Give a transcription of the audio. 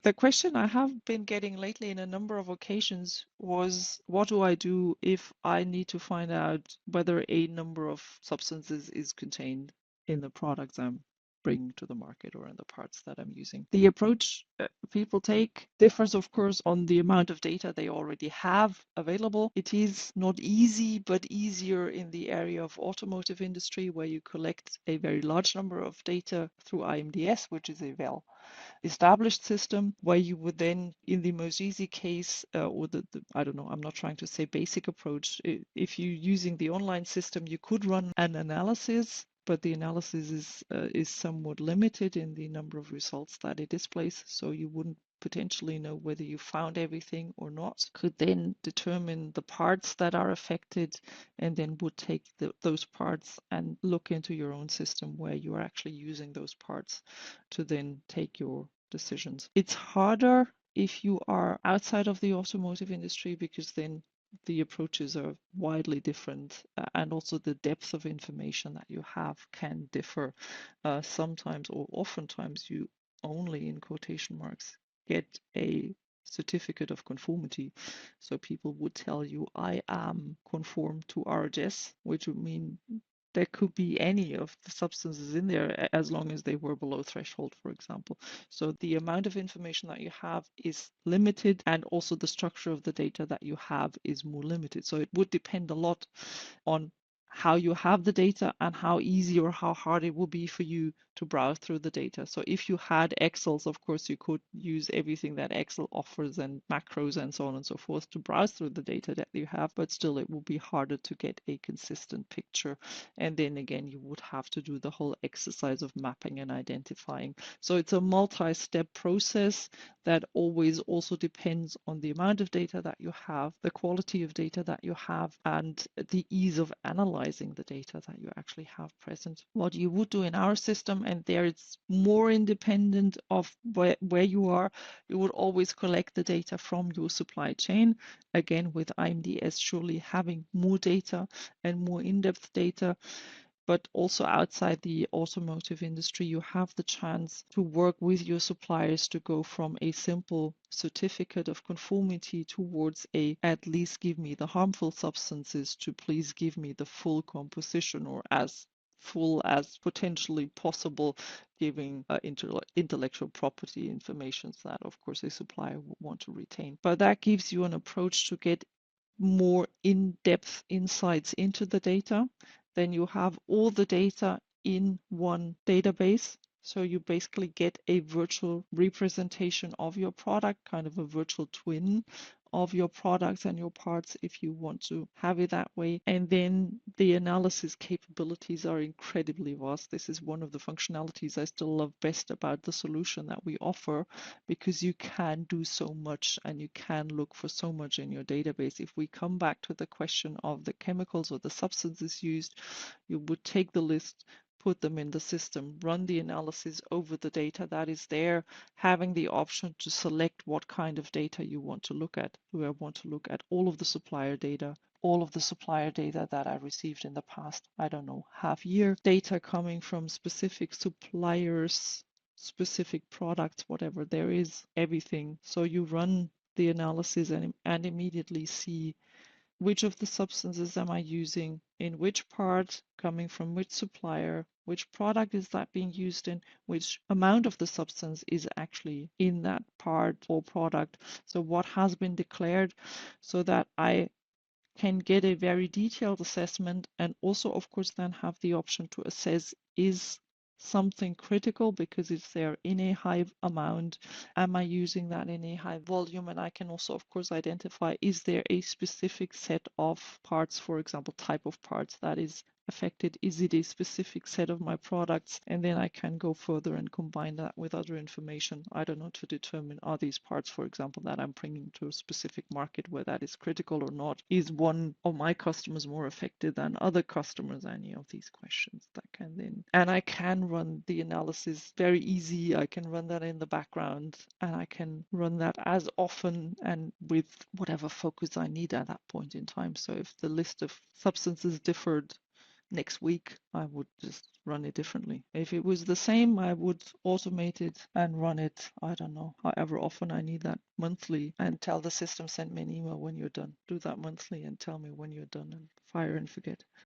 The question I have been getting lately in a number of occasions was, what do I do if I need to find out whether a number of substances is contained in the products I'm bringing to the market or in the parts that I'm using? The approach people take differs, of course, on the amount of data they already have available. It is not easy, but easier in the area of automotive industry, where you collect a very large number of data through IMDS, which is a well established system, where you would then, in the most easy case, or I don't know, I'm not trying to say basic approach. If you're using the online system, you could run an analysis, but the analysis is somewhat limited in the number of results that it displays. So you wouldn't potentially know whether you found everything or not. Could then determine the parts that are affected, and then would take those parts and look into your own system where you are actually using those parts to then take your decisions. It's harder if you are outside of the automotive industry, because then the approaches are widely different, and also the depth of information that you have can differ. Sometimes, or oftentimes, you only, in quotation marks, get a certificate of conformity. So people would tell you, I am conform to RHS, which would mean there could be any of the substances in there as long as they were below threshold, for example. So the amount of information that you have is limited, and also the structure of the data that you have is more limited. So it would depend a lot on how you have the data and how easy or how hard it will be for you to browse through the data. So if you had Excels, of course, you could use everything that Excel offers and macros and so on and so forth to browse through the data that you have, but still it will be harder to get a consistent picture. And then again, you would have to do the whole exercise of mapping and identifying. So it's a multi-step process that always also depends on the amount of data that you have, the quality of data that you have, and the ease of analyzing the data that you actually have present. What you would do in our system, and there it's more independent of where you are, you would always collect the data from your supply chain. Again, with IMDS surely having more data and more in-depth data, but also outside the automotive industry, you have the chance to work with your suppliers to go from a simple certificate of conformity towards a, at least give me the harmful substances, to please give me the full composition, or as full as potentially possible, giving intellectual property information that, of course, a supplier would want to retain. But that gives you an approach to get more in-depth insights into the data. Then you have all the data in one database. So you basically get a virtual representation of your product, kind of a virtual twin of your products and your parts, if you want to have it that way. And then the analysis capabilities are incredibly vast. This is one of the functionalities I still love best about the solution that we offer, because you can do so much and you can look for so much in your database. If we come back to the question of the chemicals or the substances used, you would take the list, put them in the system, run the analysis over the data that is there, having the option to select what kind of data you want to look at. Do I want to look at all of the supplier data, all of the supplier data that I received in the past, I don't know, half year, data coming from specific suppliers, specific products, whatever there is, everything. So you run the analysis and immediately see which of the substances am I using, in which part, coming from which supplier, which product is that being used in, which amount of the substance is actually in that part or product. So what has been declared, so that I can get a very detailed assessment, and also, of course, then have the option to assess, is something critical because it's there in a high amount? Am I using that in a high volume? And I can also, of course, identify, is there a specific set of parts, for example, type of parts that is affected? Is it a specific set of my products? And then I can go further and combine that with other information, I don't know, to determine, are these parts, for example, that I'm bringing to a specific market where that is critical or not? Is one of my customers more affected than other customers? Any of these questions that can then, and I can run the analysis very easy. I can run that in the background, and I can run that as often and with whatever focus I need at that point in time. So if the list of substances differed next week, I would just run it differently. If it was the same, I would automate it and run it, I don't know, however often I need that, monthly, and tell the system, send me an email when you're done. Do that monthly and tell me when you're done, and fire and forget.